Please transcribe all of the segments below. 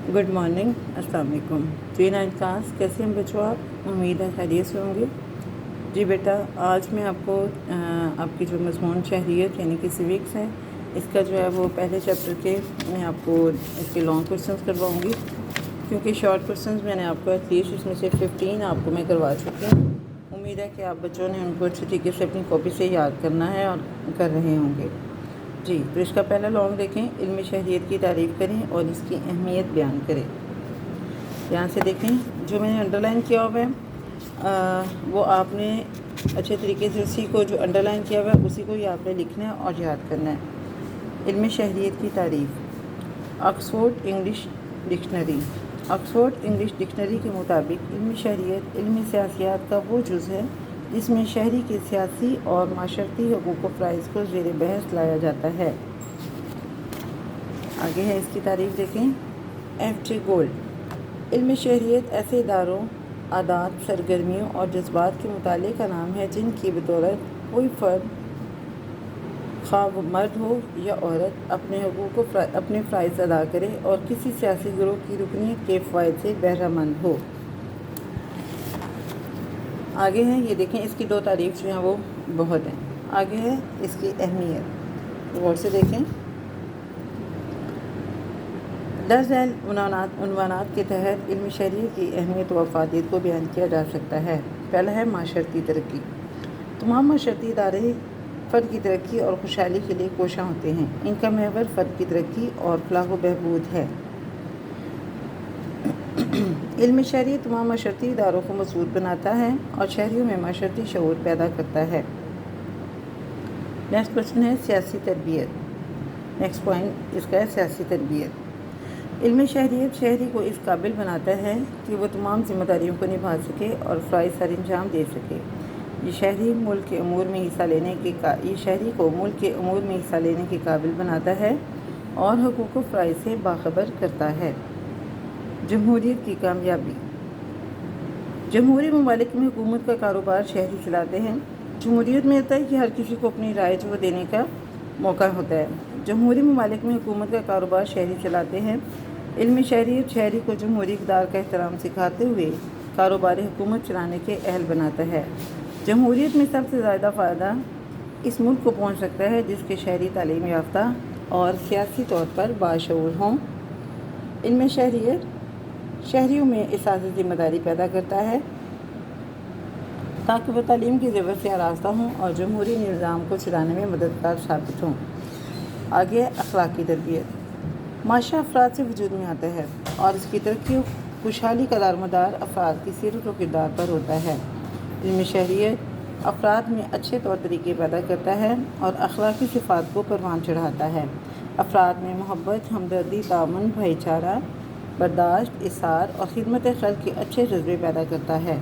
Good morning, अस्सलाम वालेकुम। जी ninth class, कैसे हैं बच्चों आप? उम्मीद है खैरियत से होंगे। जी बेटा, आज मैं आपको आपकी जो मज़मून शहरियत यानी कि सिविक्स है, इसका जो है वो पहले चैप्टर के मैं आपको इसके लॉन्ग क्वेश्चंस करवाऊंगी, क्योंकि शॉर्ट क्वेश्चंस मैंने आपको एटलीस्ट इसमें से 15 आपको मैं करवा चुकी हूँ। उम्मीद है कि आप बच्चों ने उनको अच्छी तरीके से अपनी कॉपी से याद करना है और कर रहे होंगे। जी, तो इसका पहला लॉन्ग देखें। इल्म शहरियत की तारीफ़ करें और इसकी अहमियत बयान करें। यहाँ से देखें, जो मैंने अंडरलाइन किया हुआ है वो आपने अच्छे तरीके से उसी को जो अंडरलाइन किया हुआ है उसी को ही आपने लिखना है और याद करना है। इल्म शहरियत की तारीफ़। Oxford English dictionary. Oxford English dictionary के मुताबिक इल्म शहरियत इल्म सियासियात का वो जुज़ है जिसमें शहरी के सियासी और माशरती हकूक़ व फ़राइज़ को ज़ेर बहस लाया जाता है। आगे है इसकी तारीफ़ देखें। एफ.जे. गोल्ड। इल्म शहरियत ऐसे इदारों, आदात, सरगर्मियों और जज्बात के मुताले का नाम है जिनकी बदौलत कोई फ़र्द, ख़्वाह वो मर्द हो या औरत, अपने हकूक़ अपने फ़राइज़ अदा करे और किसी सियासी गिरोह की रुकनीत के फ़वाइद से बहरामंद हो। आगे है ये देखें, इसकी दो तारीफ़ जो हैं वो बहुत हैं। आगे है इसकी अहमियत, गौर से देखें। दर्ज उन्वानात के तहत इल्म शहरियत की अहमियत व अफादियत को बयान किया जा सकता है। पहला है माशरती तरक्की। तमाम माशरती इदारे फ़र्द की तरक्की और खुशहाली के लिए कोशां होते हैं। इनका महवर फ़र्द की तरक्की और फलाह व बहबूद है। इल्म शहरियत तमाम माशरती इदारों को मजबूत बनाता है और शहरियों में माशरती शऊर पैदा करता है। नेक्स्ट क्वेश्चन है सियासी तरबियत। नेक्स्ट पॉइंट इसका है सियासी तरबियत। इल्म शहरियत शहरी को इस काबिल बनाता है कि वो तमाम जिम्मेदारियों को निभा सके और फ़राइज़ सर अंजाम दे सके। ये शहरी को मुल्क के अमूर में हिस्सा लेने के काबिल बनाता है और हकूक़ व फ़राइज़ से बाखबर करता है। जमहूरियत की कामयाबी। जमहूरी ममालिक में हुकूमत का कारोबार शहरी चलाते हैं। जमहूरियत में होता है कि हर किसी को अपनी राय जो देने का मौका होता है। जमहूरी ममालिक में हुकूमत का कारोबार शहरी चलाते हैं। इल्म शहरियत शहरी को जमहूरी इक़्तिदार का एहतराम सिखाते हुए कारोबार हुकूमत चलाने के अहल बनाता है। जमहूरियत में सबसे ज़्यादा फ़ायदा इस मुल्क को पहुँच सकता है जिसके शहरी तालीम याफ्ता और सियासी तौर पर बाशऊर हों। इल्म शहरियत शहरियों में एहसास ज़िम्मेदारी पैदा करता है ताकि वह तालीम की ज़रूरत से आरास्ता हों और जमहूरी निज़ाम को चलाने में मददगार साबित हों। आगे अखलाकी तरबियत। माशरा अफराद से वजूद में आता है और इसकी तरक्की खुशहाली का दारोमदार अफराद की सीरत व किरदार पर होता है। इल्म शहरियत अफराद में अच्छे तौर तरीके पैदा करता है और अखलाकी सिफ़ात को परवान चढ़ाता है। अफराद में मोहब्बत, हमदर्दी, ताअमुन, भाईचारा, बर्दाश्त, इसार और खिदमत खल्क़ के अच्छे जज्बे पैदा करता है।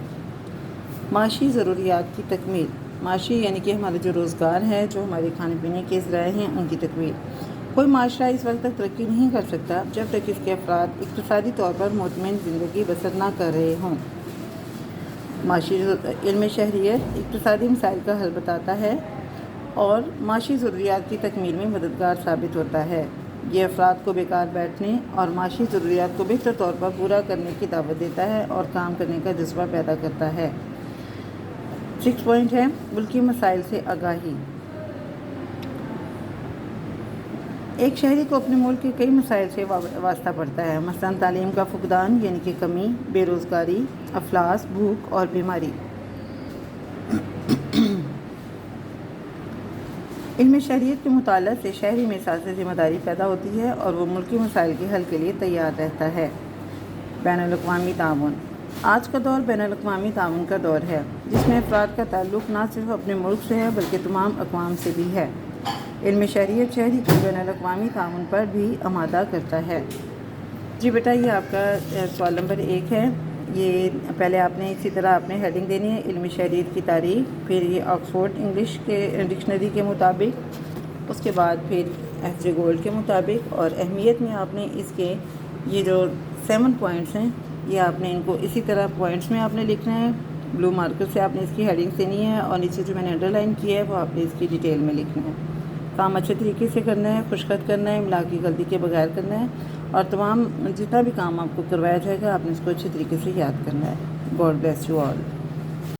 माशी ज़रूरियात की तकमील। माशी यानी कि हमारे जो रोज़गार है, जो हमारे खाने पीने के ज़राए हैं, उनकी तकमील। कोई माशरा इस वक्त तक तरक्की नहीं कर सकता जब तक इसके अफराद इक़्तिसादी तौर पर मुतमईन ज़िंदगी बसर ना कर रहे हों। माशी इल्म शहरियत इक़्तिसादी मसाइल का हल बताता है और माशी ज़रूरियात की तकमील में मददगार साबित होता है। ये अफराद को बेकार बैठने और माशी ज़रूरियात को बेहतर तौर पर पूरा करने की दावत देता है और काम करने का जज्बा पैदा करता है। 6 पॉइंट है मुल्की मसाइल से आगाही। एक शहरी को अपने मुल्क के कई मसाइल से वास्ता पड़ता है, मसलन तालीम का फुकदान यानी कि कमी, बेरोज़गारी, अफलास, भूख और बीमारी। इल्म शहरियत के मुताला से शहरी में एहसास ज़िम्मेदारी पैदा होती है और वो मुल्की मसाइल के हल के लिए तैयार रहता है। बैनुल-अक़वामी ताउन। आज का दौर बैनुल-अक़वामी ताउन का दौर है जिसमें अफराद का ताल्लुक़ न सिर्फ अपने मुल्क से है बल्कि तमाम अक़वाम से भी है। इल्म शहरियत शहरी को बैनुल-अक़वामी ताउन पर भी आमादा करता है। जी बेटा, ये आपका सवाल नंबर 1 है। ये पहले आपने इसी तरह आपने हेडिंग देनी है, इल्म शहरियत की तारीफ़, फिर ये ऑक्सफोर्ड इंग्लिश के डिक्शनरी के मुताबिक, उसके बाद फिर एफ.जे. गोल्ड के मुताबिक, और अहमियत में आपने इसके ये जो 7 पॉइंट्स हैं ये आपने इनको इसी तरह पॉइंट्स में आपने लिखना है। ब्लू मार्कर से आपने इसकी हेडिंग देनी है और नीचे जो मैंने अंडरलाइन किया है वो आपने इसकी डिटेल में लिखना है। काम अच्छे तरीके से करना है, खुशखत करना है, इमला की गलती के बगैर करना है اور تمام جتنا بھی کام آپ کو کروایا جائے گا آپ نے اس کو اچھے طریقے سے یاد کرنا ہے. God bless you all.